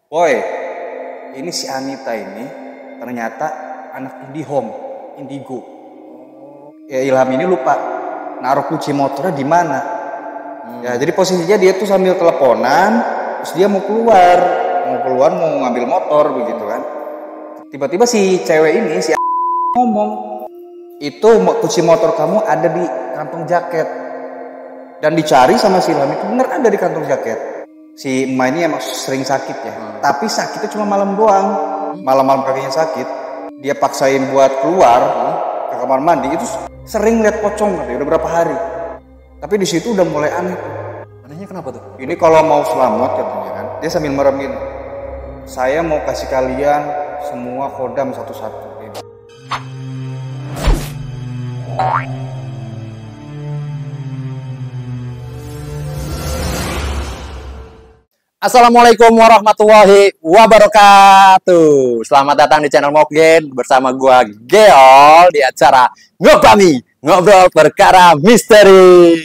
Boy, ini si Anita ini ternyata anak Indigo. Ya Ilham ini lupa naruh kunci motornya di mana. Ya jadi posisinya dia tuh sambil teleponan, terus dia mau keluar mau ngambil motor begitu kan. Tiba-tiba si cewek ini ngomong, itu kunci motor kamu ada di kantong jaket. Dan dicari sama si Ilham itu bener ada di kantong jaket. Si emak ini emang sering sakit ya, tapi sakitnya cuma malam doang. Malam-malam kakinya sakit, dia paksain buat keluar ke kamar mandi, itu sering lihat pocong katanya, udah berapa hari. Tapi di situ udah mulai aneh. Anehnya kenapa tuh? Ini kalau mau selamat katanya kan, dia sambil merem gini. Saya mau kasih kalian semua kodam satu-satu. Assalamualaikum warahmatullahi wabarakatuh. Selamat datang di channel Mokgen bersama gua Geol di acara Ngobami, ngobrol perkara misteri.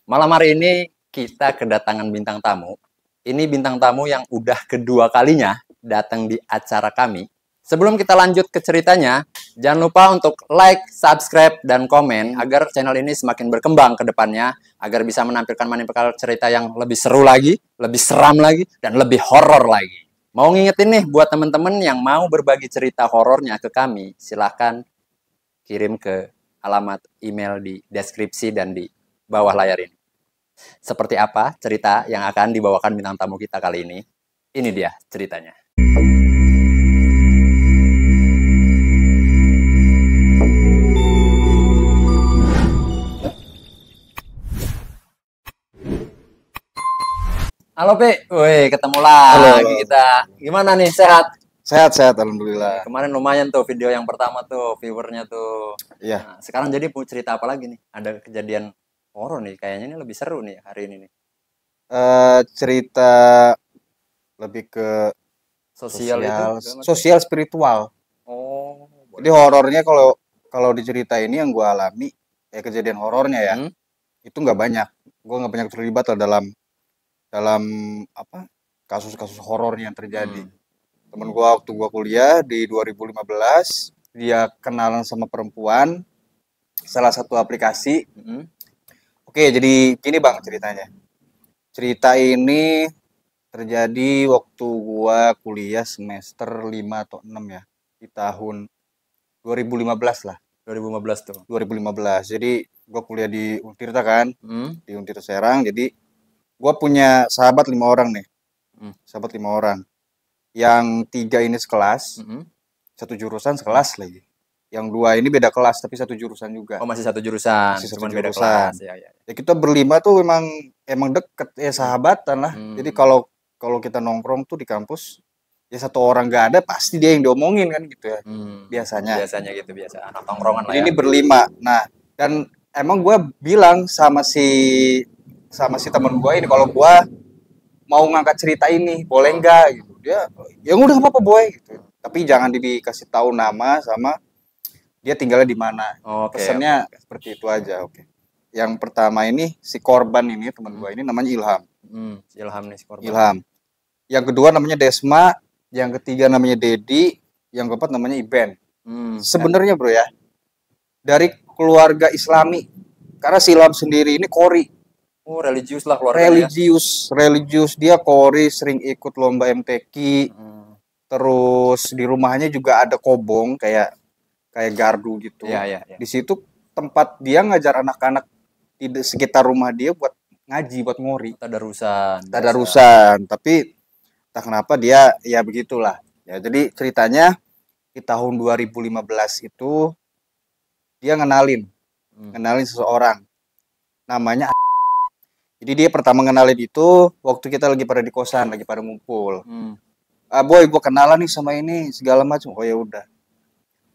Malam hari ini kita kedatangan bintang tamu. Ini bintang tamu yang udah kedua kalinya datang di acara kami. Sebelum kita lanjut ke ceritanya, jangan lupa untuk like, subscribe, dan komen agar channel ini semakin berkembang ke depannya, agar bisa menampilkan cerita yang lebih seru lagi, lebih seram lagi, dan lebih horor lagi. Mau ngingetin nih buat teman-teman yang mau berbagi cerita horornya ke kami, silahkan kirim ke alamat email di deskripsi dan di bawah layar ini. Seperti apa cerita yang akan dibawakan bintang tamu kita kali ini? Ini dia ceritanya. Halo, Pe. Wih, ketemu lagi kita. Gimana nih, sehat? Sehat, alhamdulillah. Kemarin lumayan tuh video yang pertama tuh, viewernya tuh. Iya. Nah, sekarang jadi mau cerita apa lagi nih? Ada kejadian horor nih, kayaknya ini lebih seru nih hari ini nih. Cerita lebih ke sosial spiritual. Oh, Jadi horornya kalau diceritain ini yang gue alami, ya kejadian horornya ya, itu nggak banyak. Gue nggak banyak terlibat lah dalam apa kasus-kasus horornya yang terjadi. Temen gue waktu gue kuliah di 2015, dia kenalan sama perempuan salah satu aplikasi. Oke, jadi gini bang ceritanya. Cerita ini terjadi waktu gue kuliah semester 5 atau 6 ya, di tahun 2015 lah. 2015 tuh. 2015. Jadi gue kuliah di Untirta kan, di Untirta Serang. Jadi gue punya sahabat 5 orang nih. Sahabat 5 orang. Yang 3 ini sekelas, satu jurusan sekelas lagi. Yang 2 ini beda kelas tapi satu jurusan juga. Oh, masih satu jurusan, cuman beda kelas. Ya kita berlima tuh emang deket ya, sahabatan lah. Jadi kalau kita nongkrong tuh di kampus, ya satu orang gak ada pasti dia yang diomongin kan gitu ya. Biasanya gitu, biasa anak tongkrongan lah ya. Ini berlima. Nah, dan emang gue bilang sama si teman gue ini, kalau gue mau ngangkat cerita ini boleh nggak gitu. Dia ya udah apa-apa boy gitu. Tapi jangan dikasih tahu nama sama dia tinggalnya di mana. Pesannya seperti itu aja. Yang pertama ini si korban ini, teman gue ini namanya Ilham. Ilham nih si korban. Ilham. Yang kedua namanya Desma, yang ketiga namanya Dedi, yang keempat namanya Iben. Sebenarnya bro ya, dari keluarga Islami. Karena si Ilham sendiri ini Qori. Oh, religius lah keluarganya. Religius. Dia Qori, sering ikut lomba MTQ. Terus di rumahnya juga ada kobong kayak gardu gitu. Iya. Di situ tempat dia ngajar anak-anak di sekitar rumah dia buat ngaji, buat ngori. Tadarusan. Tapi tak kenapa dia ya begitulah. Ya, jadi ceritanya di tahun 2015 itu dia ngenalin seseorang namanya. Jadi dia pertama ngenalin itu waktu kita lagi pada di kosan, lagi pada ngumpul. Boy, gue kenalan nih sama ini segala macam. Oh ya udah.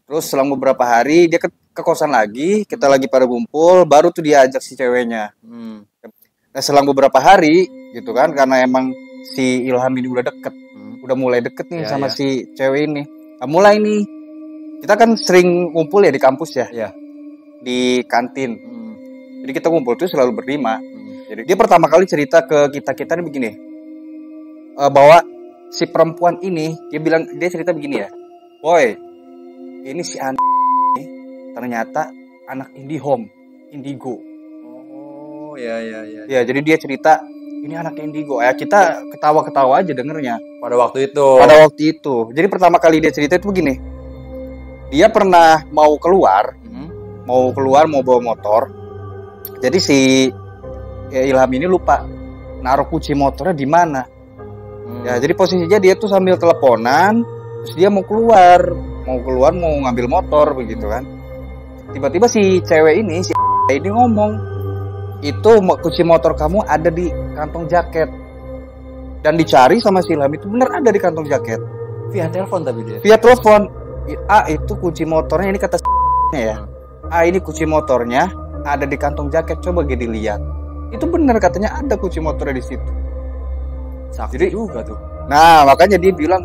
Terus selang beberapa hari dia ke kosan lagi, kita lagi pada ngumpul, baru tuh dia ajak si ceweknya. Nah selang beberapa hari gitu kan, karena emang si Ilham ini udah deket, udah mulai deket nih sama si cewek ini. Nah, mulai nih, kita kan sering ngumpul ya di kampus ya, di kantin. Jadi kita ngumpul tuh selalu berlima. Jadi dia pertama kali cerita ke kita nih begini, bahwa si perempuan ini dia cerita begini ya, boy, ini si ini ternyata anak Indigo. Oh ya. Ya, jadi dia cerita ini anak Indigo. Ya kita ketawa-ketawa aja dengernya. Pada waktu itu. Jadi pertama kali dia cerita itu begini. Dia pernah mau keluar mau bawa motor. Jadi si Ilham ini lupa naruh kunci motornya di mana. Ya, jadi posisinya dia tuh sambil teleponan, terus dia mau keluar mau ngambil motor begitu kan. Tiba-tiba si cewek ini ngomong, "Itu kunci motor kamu ada di kantong jaket." Dan dicari sama si Ilham itu bener ada di kantong jaket. Via telepon tapi dia. Via telepon. Itu kunci motornya, ini kata ya. Ini kunci motornya ada di kantong jaket, coba gini dilihat. Itu bener katanya ada kunci motornya di situ. Sakti Jadi juga tuh. Nah, makanya dia bilang,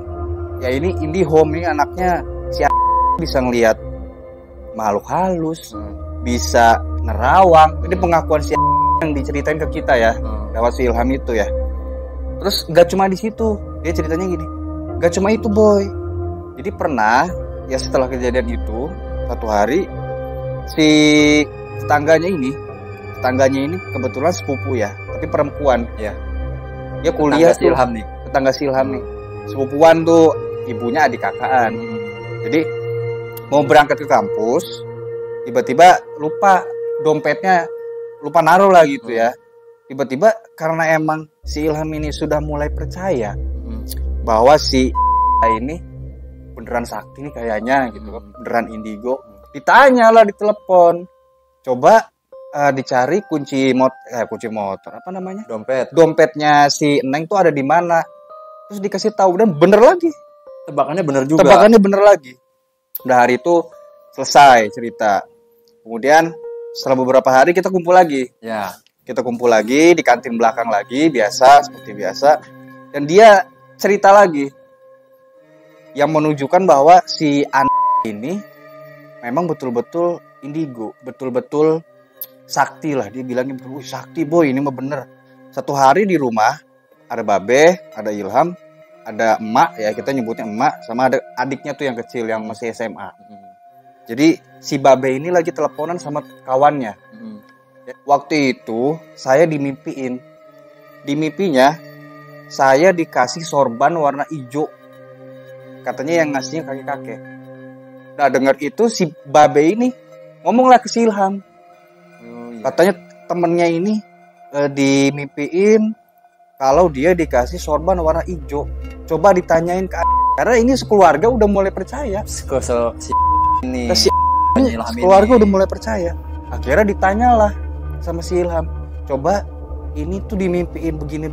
ya ini IndiHome ini anaknya si bisa ngelihat makhluk halus, bisa nerawang. Ini pengakuan si yang diceritain ke kita ya, lewat si Ilham itu ya. Terus nggak cuma di situ, dia ceritanya gini, nggak cuma itu boy. Jadi pernah ya setelah kejadian itu, satu hari si tetangganya ini kebetulan sepupu ya, tapi perempuan ya. Dia kuliah tuh, tetangga si Ilham nih. Sepupuan tuh, ibunya adik kakaan. Jadi mau berangkat ke kampus, tiba-tiba lupa dompetnya, lupa naruh lah gitu ya. Tiba-tiba karena emang si Ilham ini sudah mulai percaya bahwa si ini beneran sakti nih kayaknya gitu kan, beneran Indigo. Ditanya lah di telepon, coba dicari kunci motor apa namanya, dompetnya si Neng tuh ada di mana. Terus dikasih tahu dan bener lagi, tebakannya bener juga. Udah hari itu selesai cerita. Kemudian setelah beberapa hari kita kumpul lagi ya, kita kumpul lagi di kantin belakang lagi, seperti biasa. Dan dia cerita lagi yang menunjukkan bahwa si ini memang betul-betul Indigo, betul-betul sakti lah. Dia bilangnya, sakti boy, ini mah bener. Satu hari di rumah ada Babe, ada Ilham, ada emak ya, kita nyebutnya emak, sama ada adiknya tuh yang kecil yang masih SMA. Jadi si Babe ini lagi teleponan sama kawannya. Waktu itu saya dimimpiin. Di mimpinya saya dikasih sorban warna hijau. Katanya yang ngasihnya kakek-kakek. Nah, dengar itu si Babe ini ngomonglah ke si Ilham. Katanya temennya ini dimimpiin kalau dia dikasih sorban warna hijau. Coba ditanyain ke karena ini sekeluarga udah mulai percaya. Ini keluarga udah mulai percaya. Akhirnya ditanyalah sama si Ilham, coba ini tuh dimimpiin begini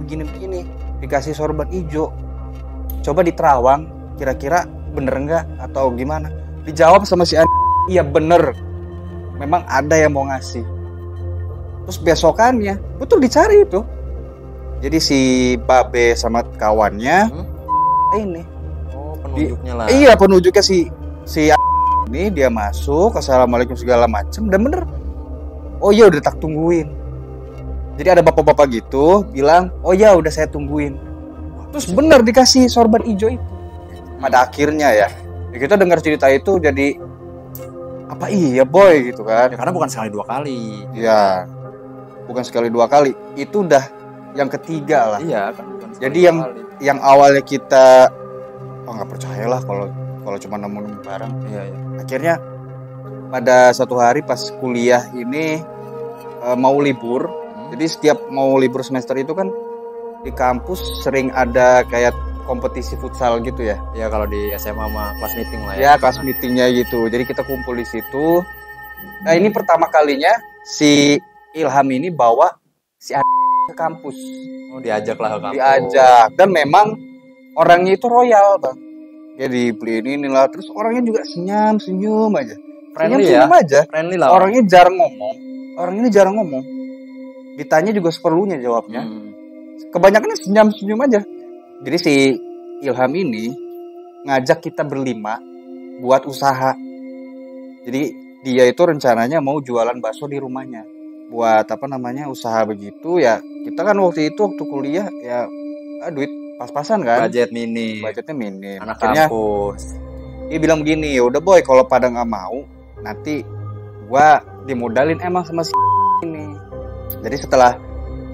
dikasih sorban hijau, coba diterawang, kira-kira bener nggak atau gimana? Dijawab sama si iya bener, memang ada yang mau ngasih. Terus besokannya betul dicari itu, jadi si Babe sama kawannya ini penunjuknya lah. Iya, penunjuknya si ini dia masuk, assalamualaikum segala macem, dan bener. Oh iya udah tak tungguin. Jadi ada bapak-bapak gitu bilang, oh ya udah saya tungguin. Terus bener dikasih sorban hijau itu. Pada akhirnya ya kita dengar cerita itu jadi apa iya boy gitu kan? Ya, karena bukan sekali dua kali. Ya, bukan sekali dua kali. Itu udah yang ketiga lah. Iya kan. Jadi yang awalnya kita nggak percayalah kalau cuma nemu barang. Iya. Akhirnya pada satu hari pas kuliah ini mau libur. Jadi setiap mau libur semester itu kan di kampus sering ada kayak kompetisi futsal gitu ya. Ya kalau di SMA mah kelas meeting lah ya. Ya kelas meetingnya gitu. Jadi kita kumpul di situ. Nah ini pertama kalinya si Ilham ini bawa si ke kampus. Oh diajak lah ke kampus. Diajak. Dan memang orangnya itu royal bang. Ya dibeliin inilah. Terus orangnya juga senyum aja. Friendly ya. Aja. Friendly lah. Orangnya jarang ngomong. Orang ini jarang ngomong. Ditanya juga seperlunya jawabnya. Kebanyakan senyum aja. Jadi si Ilham ini ngajak kita berlima buat usaha. Jadi dia itu rencananya mau jualan bakso di rumahnya. buat apa namanya usaha begitu ya. Kita kan waktu kuliah ya duit pas-pasan kan, budgetnya minim. Anak Akhirnya kampus. dia bilang begini, ya udah boy, kalau pada nggak mau nanti gua dimodalin emang sama si ini. Jadi setelah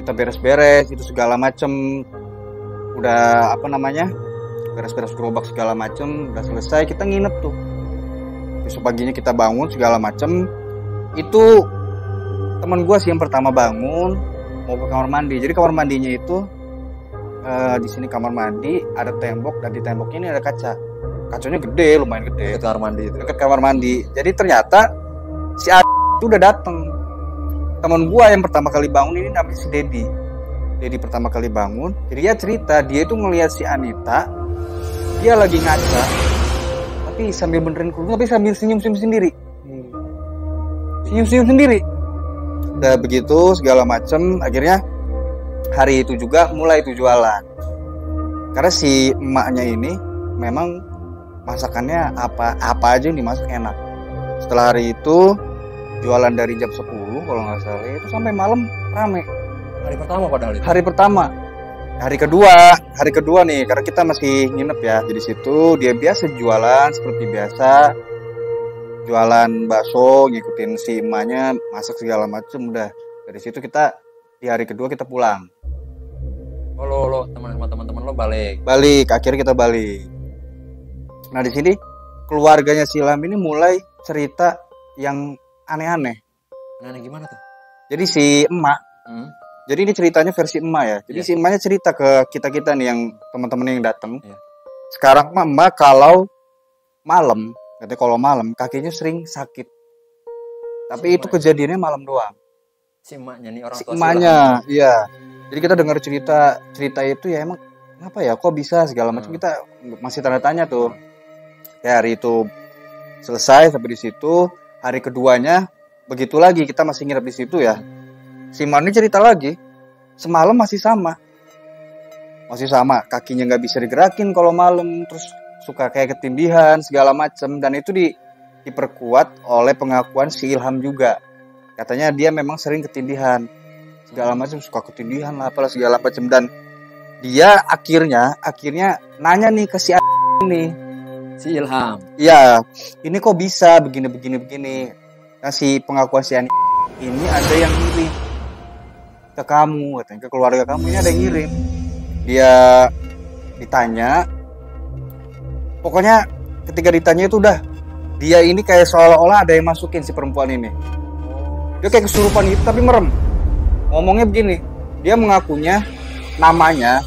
kita beres-beres itu segala macem, udah apa namanya beres-beres gerobak segala macem, udah selesai, kita nginep tuh. Besok paginya kita bangun segala macem. Itu teman gua sih yang pertama bangun mau ke kamar mandi. Jadi kamar mandinya itu di sini kamar mandi ada tembok, dan di temboknya ini ada kaca. Kacanya gede, lumayan gede. Dekat kamar mandi itu. Dekat kamar mandi. Jadi ternyata si itu udah dateng. Teman gua yang pertama kali bangun ini namanya si Dedi. Dedi pertama kali bangun. Jadi dia cerita, dia itu ngelihat si Anita, dia lagi ngaca, tapi sambil benerin kerudung, tapi sambil senyum-senyum sendiri. Senyum-senyum sendiri. Udah begitu segala macem. Akhirnya hari itu juga mulai itu jualan. Karena si emaknya ini memang masakannya apa aja yang dimasak enak. Setelah hari itu jualan dari jam 10 kalau nggak salah itu sampai malam rame. Hari pertama padahal itu. Hari pertama. Hari kedua nih, karena kita masih nginep ya. Jadi situ dia biasa jualan seperti biasa. Jualan bakso, ngikutin si emaknya masak segala macem. Udah dari situ kita di hari kedua kita pulang. Oh lo teman-teman lo balik. Akhirnya kita balik. Nah di sini keluarganya Silam ini mulai cerita yang aneh-aneh. Aneh gimana tuh? Jadi si emak, jadi ini ceritanya versi emak ya. Jadi si emaknya cerita ke kita nih yang teman-teman yang datang. Sekarang emak kalau malam, katanya kalau malam kakinya sering sakit. Tapi itu kejadiannya malam doang. Si emaknya nih orang tua. Si emaknya, iya. Jadi kita dengar cerita itu ya emang apa ya, kok bisa segala macam, kita masih tanda tanya tuh. Ya hari itu selesai sampai di situ. Hari keduanya begitu lagi, kita masih nginep di situ ya. Si Mani cerita lagi, semalam masih sama, kakinya nggak bisa digerakin kalau malam, terus suka kayak ketindihan segala macam, dan itu diperkuat oleh pengakuan si Ilham juga. Katanya dia memang sering ketindihan segala macam, suka ketindihan lah apalah segala macam, dan dia akhirnya nanya nih ke si ini, si Ilham. Iya, ini kok bisa begini. Nah si pengakuan si Ani ini ada yang ngirim ke kamu, katanya ke keluarga kamu ini ada yang ngirim. Dia ditanya, pokoknya ketika ditanya itu udah, dia ini kayak seolah-olah ada yang masukin si perempuan ini. Dia kayak kesurupan gitu tapi merem. Ngomongnya begini, dia mengakunya namanya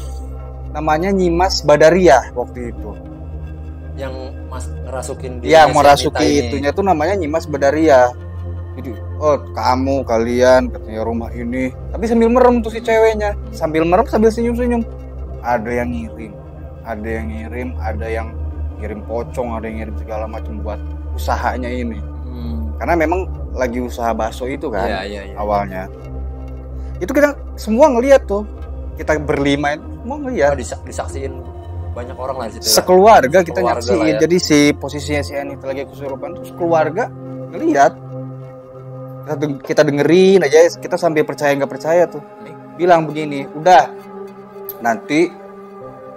Nyimas Badariah waktu itu. Yang mas ngerasukin dia. Yang merasuki itunya tuh namanya Nyimas Badariah. Jadi, oh kamu kalian katanya rumah ini. Tapi sambil merem tuh si ceweknya, sambil merem sambil senyum-senyum. Ada yang ngirim, ada yang ngirim pocong, ada yang ngirim segala macam buat usahanya ini. Karena memang lagi usaha bakso itu kan, awalnya. Itu kita semua ngelihat tuh, kita berlima itu semua ngelihat. Disaksiin banyak orang lah di situ. Sekeluarga kita nyaksiin. Jadi si posisinya si Anita lagi kesurupan, terus keluarga ngelihat. Kita dengerin aja, kita sambil percaya nggak percaya tuh. Bilang begini, udah nanti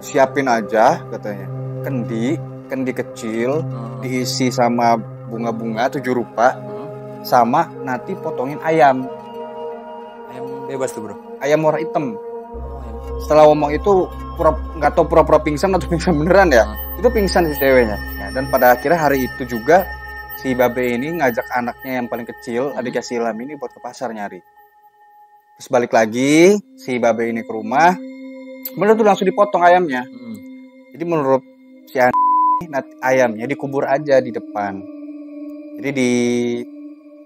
siapin aja katanya kendi kecil, diisi sama bunga-bunga 7 rupa, sama nanti potongin ayam bebas tuh bro, ayam warna hitam. Setelah ngomong itu nggak tahu pura-pura pingsan atau pingsan beneran ya, itu pingsan si ceweknya ya. Dan pada akhirnya hari itu juga si Babe ini ngajak anaknya yang paling kecil, adiknya si Ilham ini, buat ke pasar nyari. Terus balik lagi si Babe ini ke rumah, bener tuh langsung dipotong ayamnya. Jadi menurut si ayamnya dikubur aja di depan. Jadi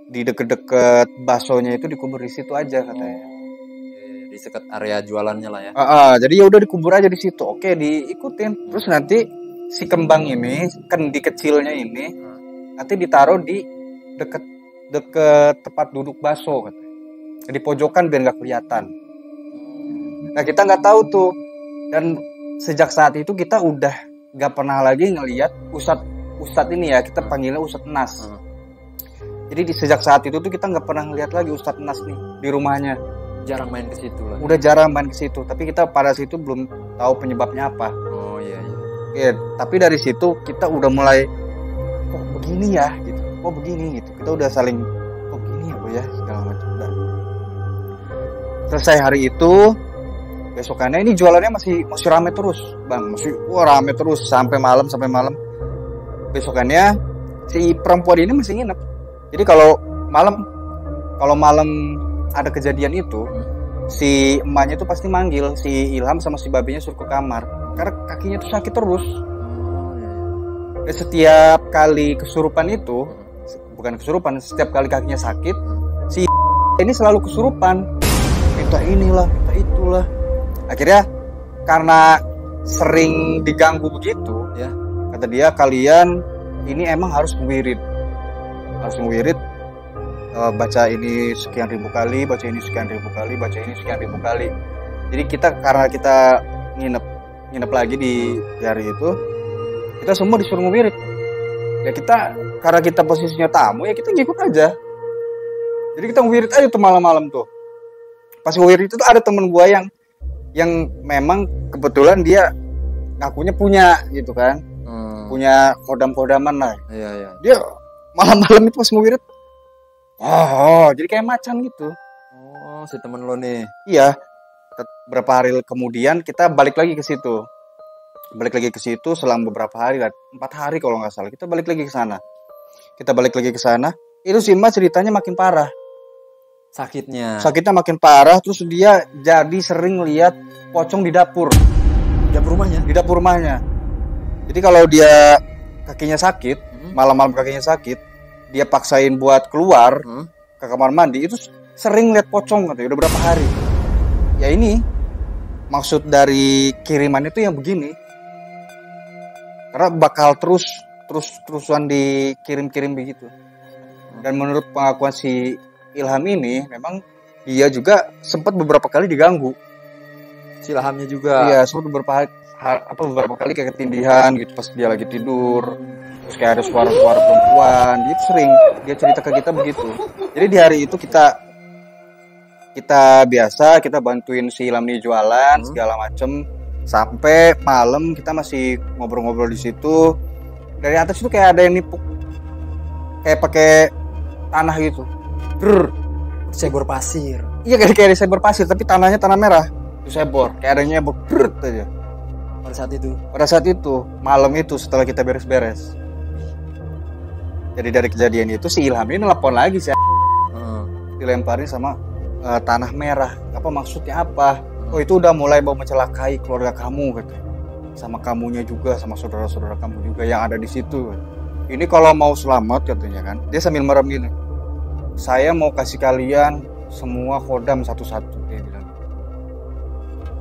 di deket-deket baksonya itu dikubur di situ aja katanya. Di dekat area jualannya lah ya. Jadi ya udah dikubur aja di situ. Oke, diikutin. Terus nanti si kembang ini, kendi kecilnya ini nanti ditaruh di deket tempat duduk bakso katanya. Di pojokan biar nggak kelihatan. Nah kita nggak tahu tuh. Dan sejak saat itu kita udah nggak pernah lagi ngelihat Ustadz ini ya, kita panggilnya Ustadz Nas. Jadi sejak saat itu tuh kita nggak pernah ngeliat lagi Ustadz Nas nih di rumahnya. Jarang main ke situ lah. Udah jarang main ke situ, tapi kita pada situ belum tahu penyebabnya apa. Oh iya. Ya, tapi dari situ kita udah mulai kok begini ya gitu. Kok begini gitu. Kita udah saling kok begini ya, Bro ya, segala macam. Udah. Selesai hari itu, besokannya ini jualannya masih rame terus, Bang. Masih rame terus sampai malam. Besokannya si perempuan ini masih nginep. Jadi kalau malam ada kejadian itu, si emaknya tuh pasti manggil si Ilham sama si babinya suruh ke kamar karena kakinya tuh sakit terus. Dan setiap kali kesurupan itu, setiap kali kakinya sakit, si ini selalu kesurupan, minta inilah, minta itulah. Akhirnya karena sering diganggu begitu ya, kata dia, kalian ini emang harus ngewirid, baca ini sekian ribu kali, baca ini sekian ribu kali, baca ini sekian ribu kali. Jadi karena kita nginep lagi di hari itu, kita semua disuruh ngewirid. Ya karena kita posisinya tamu, ya kita ngikut aja. Jadi kita ngewirid aja tuh malam-malam tuh. Pas ngewirid itu tuh ada temen gua yang memang kebetulan dia ngakunya punya gitu kan. Punya kodam-kodaman lah. Iya. Dia malam-malam itu pas ngewirid, jadi kayak macan gitu. Oh, si temen lo nih. Iya. Beberapa hari kemudian kita balik lagi ke situ. Selang beberapa hari, 4 hari kalau nggak salah. Kita balik lagi ke sana. Itu si Mbak ceritanya makin parah. Sakitnya makin parah. Terus dia jadi sering lihat pocong di dapur. Di dapur rumahnya. Jadi kalau dia kakinya sakit, malam-malam kakinya sakit, dia paksain buat keluar ke kamar mandi, itu sering lihat pocong katanya, udah berapa hari. Ya ini maksud dari kiriman itu yang begini, karena bakal terusan dikirim begitu. Dan menurut pengakuan si Ilham ini, memang dia juga sempat beberapa kali diganggu. Si Ilhamnya juga. Iya, sempat beberapa kali kayak ketindihan gitu pas dia lagi tidur. Terus kayak ada suara-suara perempuan, dia cerita ke kita begitu. Jadi di hari itu kita bantuin si Ilham nih jualan segala macem, sampai malam kita masih ngobrol-ngobrol di situ. Dari atas itu kayak ada yang nipuk, kayak pakai tanah gitu, sebor pasir. Iya, kayak sebor pasir, tapi tanahnya tanah merah, itu sebor, kayak ada yang nyebor aja. Pada saat itu malam itu setelah kita beres-beres. Jadi dari kejadian itu si Ilham ini nelpon lagi sih, dilemparin sama tanah merah. Apa maksudnya apa? Oh, itu udah mulai mau mencelakai keluarga kamu katanya, sama kamunya juga, sama saudara-saudara kamu juga yang ada di situ. Ini kalau mau selamat katanya kan, dia sambil merem gini, saya mau kasih kalian semua kodam satu-satu, dia bilang.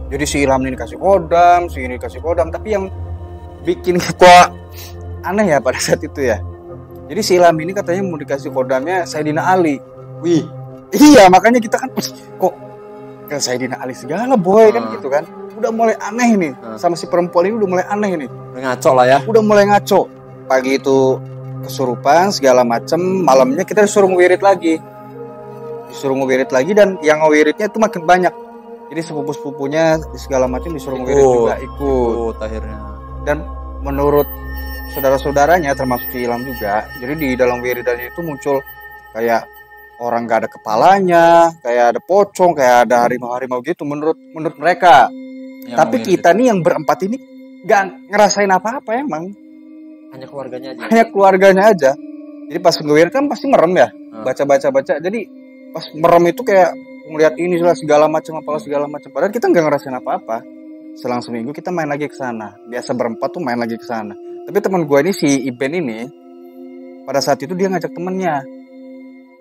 Jadi si Ilham ini kasih kodam, si ini kasih kodam, tapi yang bikin kok aneh ya pada saat itu ya. Jadi si Ilham ini katanya mau dikasih kodamnya Sayyidina Ali. Wih, iya, makanya kita kan kok ke Sayyidina Ali segala boy kan gitu kan. Udah mulai aneh nih, sama si perempuan ini udah mulai aneh nih. Udah ngaco lah ya. Udah mulai ngaco. Pagi itu kesurupan segala macem, malamnya kita disuruh ngewirid lagi. Dan yang ngewiridnya itu makin banyak. Jadi sepupu-sepupunya segala macam disuruh ngewirid juga ikut akhirnya. Dan menurut saudara-saudaranya termasuk si Ilham juga, jadi di dalam wiridannya itu muncul kayak orang gak ada kepalanya, kayak ada pocong, kayak ada harimau-harimau gitu menurut mereka. Tapi kita nih yang berempat ini gak ngerasain apa-apa emang. Hanya keluarganya aja. Jadi pas ngewirid kan pasti merem ya, baca. Jadi pas merem itu kayak ngeliat ini segala macam. Padahal kita nggak ngerasain apa-apa. Selang seminggu kita main lagi ke sana. Biasa berempat tuh main lagi ke sana. Tapi teman gue ini si Iben ini, pada saat itu dia ngajak temennya.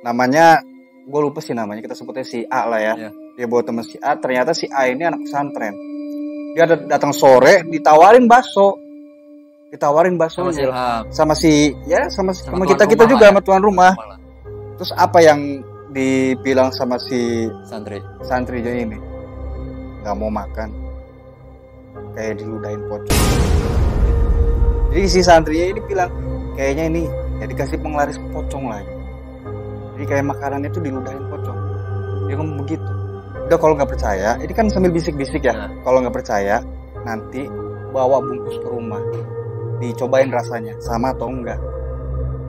Namanya gue lupa sih namanya. Kita sebutnya si A lah ya. Dia bawa teman si A. Ternyata si A ini anak pesantren. Dia datang sore ditawarin bakso. Sama kita juga sama tuan rumah. Terus apa yang dibilang sama si santrinya ini, nggak mau makan, kayak diludahin pocong. Jadi si santrinya ini bilang kayaknya ini ya dikasih penglaris pocong lagi. Jadi kayak makanan itu diludahin pocong. Dia ngomong begitu. Udah kalau nggak percaya, ini kan sambil bisik-bisik ya. Kalau nggak percaya, nanti bawa bungkus ke rumah, dicobain rasanya sama atau enggak.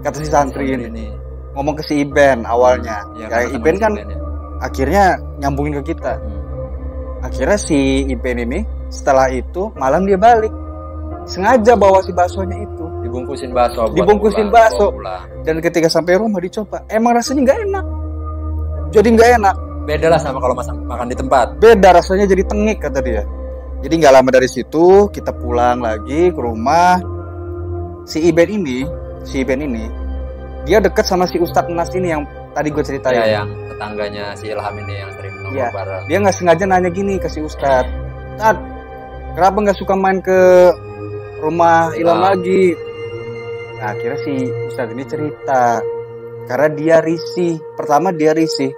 Kata si santri ini ngomong ke si Iben awalnya. Kayak Iben kan akhirnya nyambungin ke kita. Akhirnya si Iben ini setelah itu malam dia balik, sengaja bawa si baksonya itu, dibungkusin bakso. Dan ketika sampai rumah dicoba, emang rasanya nggak enak. Jadi nggak enak. Beda lah sama kalau makan di tempat. Beda rasanya, jadi tengik kata dia. Jadi nggak lama dari situ kita pulang lagi ke rumah. Si Iben ini dia dekat sama si Ustadz Nas ini yang tadi gue ceritain. Ya, yang tetangganya si Ilham ini yang sering nongkrong bareng. Dia nggak sengaja nanya gini ke si Ustadz, "Tad, kenapa nggak suka main ke rumah Ilham lagi?" Nah, akhirnya si Ustadz ini cerita karena dia risih. Pertama dia risih.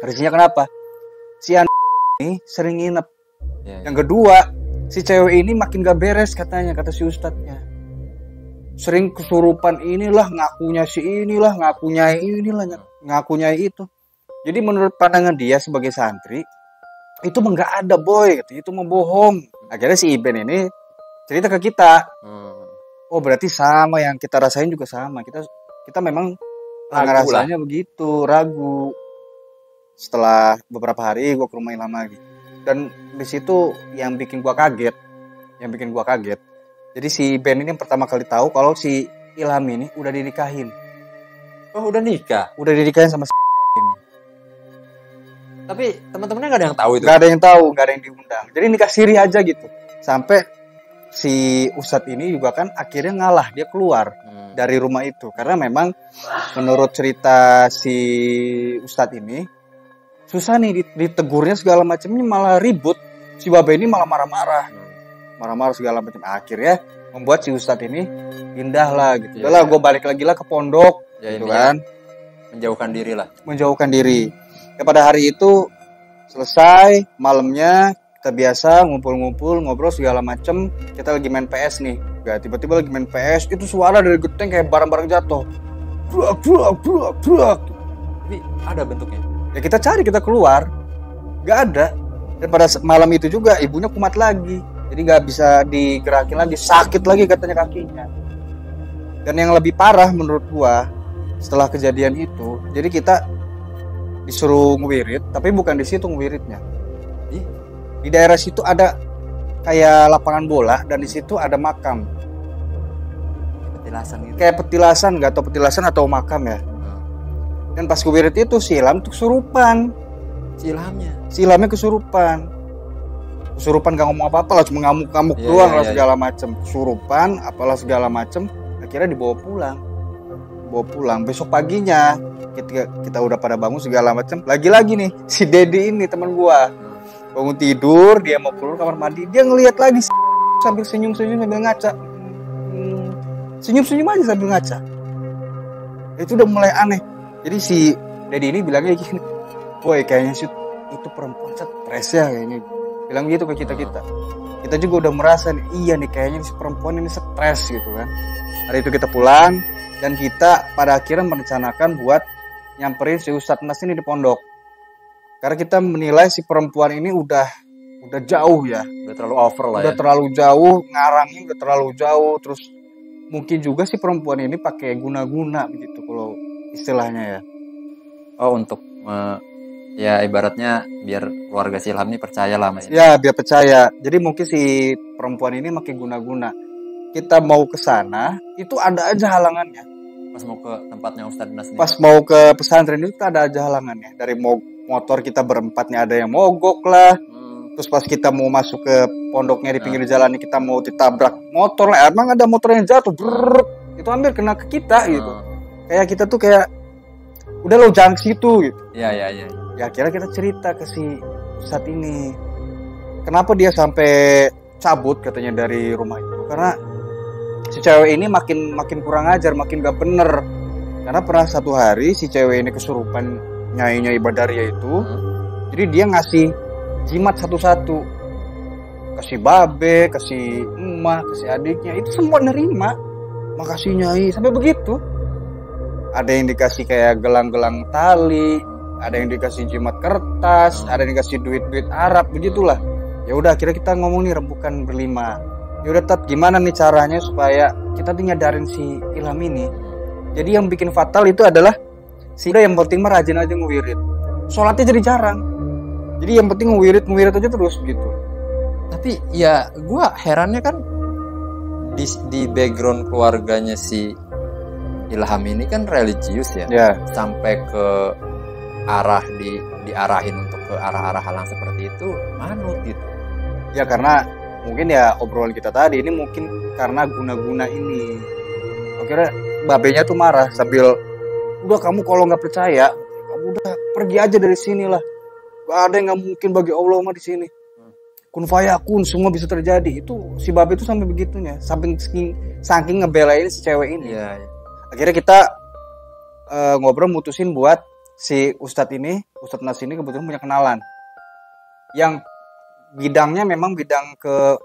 Risihnya kenapa? Si ini sering nginep. Yang kedua, si cewek ini makin gak beres katanya, kata si ustadznya. Sering kesurupan inilah, ngakunya si inilah, ngakunya itu. Jadi menurut pandangan dia sebagai santri, itu mah gak ada boy, itu mah bohong. Akhirnya si Iben ini cerita ke kita. Oh berarti sama, yang kita rasain juga sama. Kita memang rasanya begitu, ragu. Setelah beberapa hari gue ke rumah Ilham lagi, dan di situ yang bikin gue kaget. Jadi si Ben ini yang pertama kali tahu kalau si Ilham ini udah dinikahin. Oh udah nikah? Udah dinikahin sama ini. Tapi teman-temannya nggak ada yang tahu itu? Nggak ada yang tahu, nggak ada yang diundang. Jadi nikah siri aja gitu. Sampai si Ustadz ini juga kan akhirnya ngalah, dia keluar dari rumah itu karena memang menurut cerita si Ustadz ini susah nih, ditegurnya segala macamnya malah ribut. Si Babe ini malah marah-marah segala macam. Akhirnya membuat si Ustadz ini pindah lah gitu. Udahlah, gue balik lagi lah ke pondok, gitu kan. Menjauhkan diri. Ya pada hari itu selesai malamnya, kita biasa ngumpul-ngumpul, ngobrol segala macam. Kita lagi main PS nih. Tiba-tiba lagi main PS, itu suara dari genteng kayak barang-barang jatuh. Brak. Tapi ada bentuknya. Ya kita cari, kita keluar, nggak ada. Dan pada malam itu juga ibunya kumat lagi, jadi nggak bisa digerakin lagi, sakit lagi katanya kakinya. Dan yang lebih parah menurut gua setelah kejadian itu, jadi kita disuruh ngewirid, tapi bukan di situ ngewiridnya. Di daerah situ ada kayak lapangan bola dan di situ ada makam. Petilasan gitu. Kayak petilasan, nggak tahu petilasan atau makam ya. Dan pas kuwirid itu si Ilham tuh kesurupan. Si Ilhamnya kesurupan. Kesurupan gak ngomong apa-apa lah, cuma ngamuk-ngamuk doang lah segala macem. Kesurupan, apalah segala macem. Akhirnya dibawa pulang. Besok paginya kita udah pada bangun segala macem. Lagi-lagi nih si Dedi ini teman gua bangun tidur, dia mau keluar kamar mandi, dia ngelihat lagi sambil senyum-senyum sambil ngaca. Senyum-senyum aja sambil ngaca. Itu udah mulai aneh. Jadi si Dedi ini bilangnya gini, "Boy, kayaknya sih itu perempuan stres ya kayaknya." Bilang gitu ke kita. Kita juga udah merasa nih, iya nih kayaknya si perempuan ini stres gitu kan. Hari itu kita pulang dan kita pada akhirnya merencanakan buat nyamperin si Ustadz Nas ini di pondok. Karena kita menilai si perempuan ini udah jauh ya. Udah terlalu over lah. Udah terlalu jauh, ngarangnya udah terlalu jauh. Terus mungkin juga si perempuan ini pakai guna-guna begitu kalau istilahnya ya. Oh, untuk ya ibaratnya biar keluarga si Ilham ini percaya lah mas. Ya biar percaya. Jadi mungkin si perempuan ini makin guna-guna. Kita mau ke sana itu ada aja halangannya. Pas mau ke tempatnya Ustadz Nas. Pas mau ke pesantren itu ada aja halangannya. Dari motor kita berempatnya ada yang mogok lah. Terus pas kita mau masuk ke pondoknya di pinggir jalan kita mau ditabrak motor lah. Emang ada motor yang jatuh. Itu hampir kena ke kita gitu. Kayak kita tuh kayak udah lo jangan ke situ gitu. Iya. Ya akhirnya kita cerita ke si Ustadz ini. Kenapa dia sampai cabut katanya dari rumah itu? Karena si cewek ini makin kurang ajar, makin gak bener. Karena pernah satu hari si cewek ini kesurupan nyai Badaria itu. Jadi dia ngasih jimat satu-satu. Kasih babe, kasih emak, kasih adiknya. Itu semua nerima. Makasih nyai, sampai begitu. Ada yang dikasih kayak gelang-gelang tali, ada yang dikasih jimat kertas, ada yang dikasih duit-duit Arab, begitulah. Ya udah, akhirnya kita ngomong nih rembukan berlima. Ya udah Tat, gimana nih caranya supaya kita tuh nyadarin si Ilham ini. Jadi yang bikin fatal itu adalah udah yang penting mah rajin aja ngewirid. Sholatnya jadi jarang. Jadi yang penting ngewirid aja terus gitu. Tapi ya gue herannya kan di background keluarganya si Ilham ini kan religius ya. Sampai ke arah diarahin untuk ke arah-arah halang seperti itu manut gitu. Ya karena mungkin ya obrolan kita tadi ini mungkin karena guna-guna ini. Akhirnya babenya tuh marah sambil, udah kamu kalau nggak percaya, kamu udah pergi aja dari sini lah. Gak ada yang nggak mungkin bagi Allah mah di sini. Kun fayakun, semua bisa terjadi. Itu si babe itu sampai begitunya, saking ngebelain si cewek ini. Iya. Akhirnya kita ngobrol mutusin buat si Ustadz Nas ini kebetulan punya kenalan yang bidangnya memang bidang ke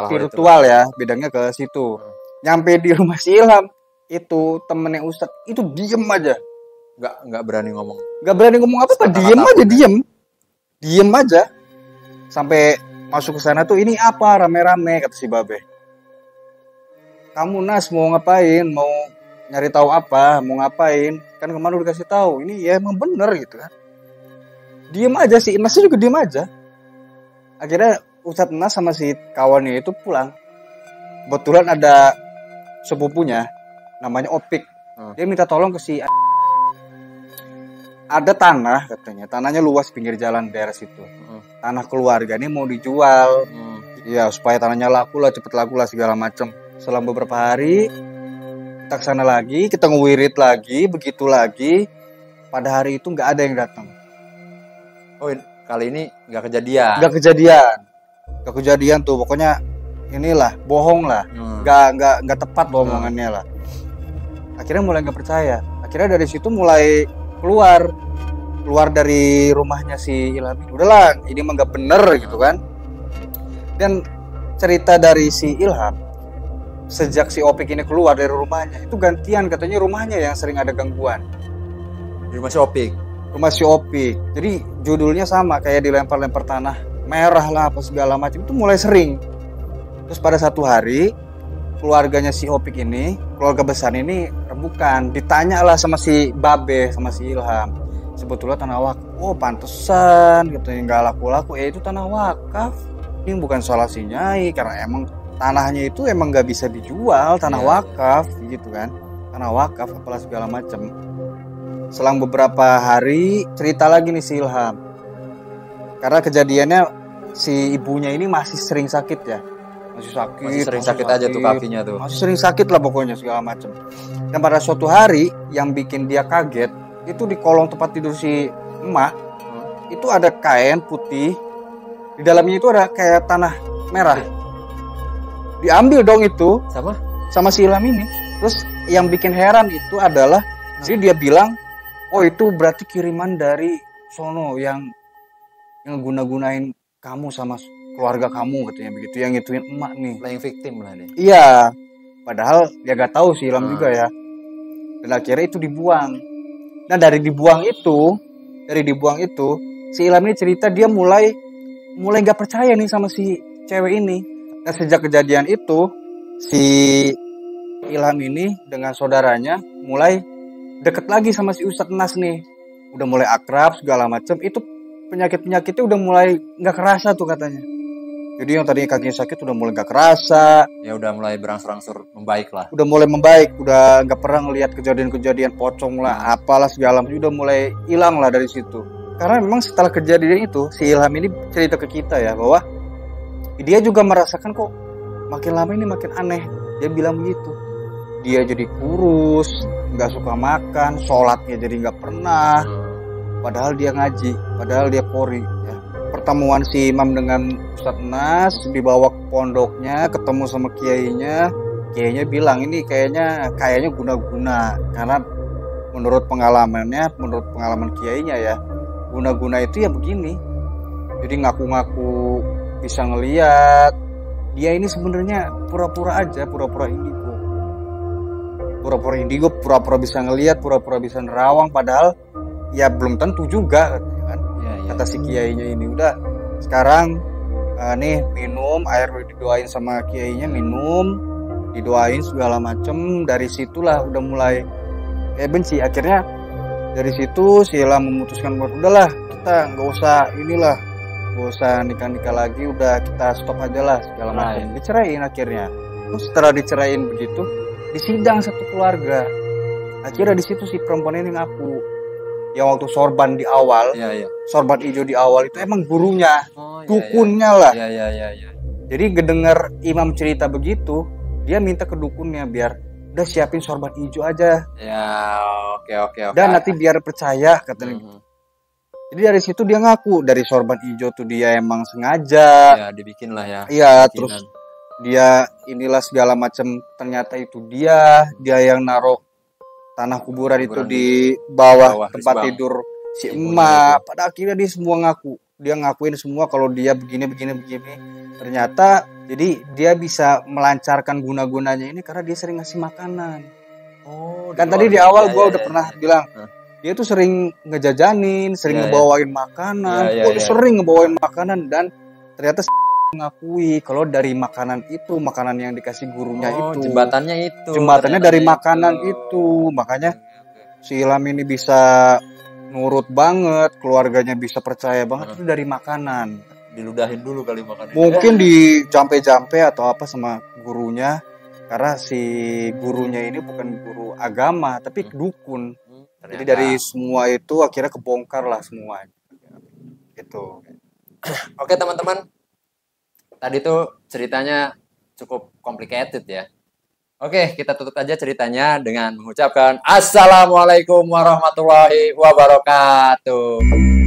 spiritual ya, bidangnya ke situ. Nyampe di rumah si Ilham itu temennya Ustadz itu diem aja, nggak berani ngomong, apa-apa, diem aja sampai masuk ke sana tuh, ini apa rame-rame kata si babe. Kamu Nas mau ngapain, mau nyari tahu apa, mau ngapain, kan kemarin udah kasih tahu, ini ya emang bener gitu kan. Diem aja sih, Nasnya juga diem aja. Akhirnya Ustadz Nas sama si kawannya itu pulang. Kebetulan ada sepupunya namanya Opik. Dia minta tolong ke si ada tanah katanya, tanahnya luas pinggir jalan daerah situ. Tanah keluarga ini mau dijual. Ya supaya tanahnya laku lah, cepet laku lah segala macem. Selang beberapa hari kita kesana lagi, kita ngewirit lagi, begitu lagi. Pada hari itu nggak ada yang datang. Oh, kali ini nggak kejadian. Nggak kejadian tuh, pokoknya inilah bohong lah, nggak tepat omongannya lah. Akhirnya mulai nggak percaya. Akhirnya dari situ mulai keluar dari rumahnya si Ilham. Udahlah, ini mah nggak bener gitu kan. Dan cerita dari si Ilham, sejak si Opik ini keluar dari rumahnya, itu gantian katanya rumahnya yang sering ada gangguan. Di rumah si Opik. Rumah si Opik. Jadi judulnya sama kayak dilempar-lempar tanah merah lah apa segala macam, itu mulai sering. Terus pada satu hari keluarganya si Opik ini, keluarga besar ini rembukan, ditanya lah sama si babe sama si Ilham, sebetulnya tanah wakaf. Oh pantesan katanya nggak laku-laku. Itu tanah wakaf, ini bukan salah si Nyai, karena emang tanahnya itu emang nggak bisa dijual, tanah wakaf gitu kan, tanah wakaf apalah segala macam. Selang beberapa hari cerita lagi nih si Ilham, karena kejadiannya si ibunya ini masih sering sakit ya, masih sering sakit aja tuh kakinya tuh, masih sering sakit lah pokoknya segala macam. Dan pada suatu hari yang bikin dia kaget itu di kolong tempat tidur si emak itu ada kain putih, di dalamnya itu ada kayak tanah merah. Diambil dong itu sama si Ilham ini. Terus yang bikin heran itu adalah jadi dia bilang, oh itu berarti kiriman dari sono yang guna-gunain kamu sama keluarga kamu katanya begitu, yang ngituin emak nih, playing victim lah dia. Iya, padahal dia gak tahu si Ilham juga ya. Dan akhirnya itu dibuang. Nah dari dibuang itu si Ilham ini cerita dia mulai gak percaya nih sama si cewek ini. Nah sejak kejadian itu si Ilham ini dengan saudaranya mulai deket lagi sama si Ustadz Nas nih, udah mulai akrab segala macam. Itu penyakitnya udah mulai nggak kerasa tuh katanya. Jadi yang tadinya kakinya sakit udah mulai nggak kerasa. Ya udah mulai berangsur-angsur membaik lah. Udah mulai membaik, udah nggak pernah ngelihat kejadian-kejadian pocong lah, apalah segala macam, udah mulai hilang lah dari situ. Karena memang setelah kejadian itu si Ilham ini cerita ke kita ya bahwa dia juga merasakan kok makin lama ini makin aneh. Dia bilang begitu. Dia jadi kurus, nggak suka makan, sholatnya jadi nggak pernah. Padahal dia ngaji, padahal dia pori. Ya. Pertemuan si Imam dengan Ustadz Nas, dibawa ke pondoknya, ketemu sama kiainya. Kiainya bilang ini kayaknya guna-guna. Karena menurut pengalaman kiainya ya, guna-guna itu ya begini. Jadi ngaku-ngaku bisa ngeliat. Dia ini sebenarnya pura-pura aja, pura-pura ini kok. pura-pura indigo, pura-pura bisa ngelihat, pura-pura bisa nerawang, padahal ya belum tentu juga katanya kan. Kata si kiainya ini, udah sekarang nih minum air, didoain sama kiainya, minum, didoain segala macem. Dari situlah udah mulai benci. Akhirnya dari situ si Ella memutuskan buat udahlah kita nggak usah nikah lagi, udah kita stop aja lah segala macam. Diceraiin akhirnya. Terus setelah diceraiin begitu, disidang satu keluarga. Akhirnya di situ si perempuan ini ngaku, yang waktu sorban di awal, sorban hijau di awal itu emang gurunya, dukunnya lah. Jadi ngedenger imam cerita begitu, dia minta ke dukunnya biar udah siapin sorban hijau aja. Oke. Dan nanti biar percaya katanya. Jadi dari situ dia ngaku dari sorban hijau tuh dia emang sengaja. Ya dibikin lah ya. Iya, terus dia inilah segala macam, ternyata itu dia yang naruh tanah kuburan itu di bawah tempat tidur si emak. Pada akhirnya dia semua ngaku. Dia ngakuin semua kalau dia begini. Ternyata jadi dia bisa melancarkan guna-gunanya ini karena dia sering ngasih makanan. Kan tadi di awal gua udah pernah bilang dia tuh sering ngejajanin, sering ngebawain makanan, sering ngebawain makanan, dan ternyata mengakui kalau dari makanan itu, makanan yang dikasih gurunya itu, jembatannya dari makanan itu. Makanya si Ilham ini bisa nurut banget, keluarganya bisa percaya banget itu dari makanan. Diludahin dulu kali makannya. Mungkin di jampe-jampe atau apa sama gurunya, karena si gurunya ini bukan guru agama tapi dukun. Jadi dari semua itu akhirnya kebongkar lah semua. Gitu. Oke teman-teman, tadi tuh ceritanya cukup complicated ya. Oke, kita tutup aja ceritanya dengan mengucapkan Assalamualaikum warahmatullahi wabarakatuh.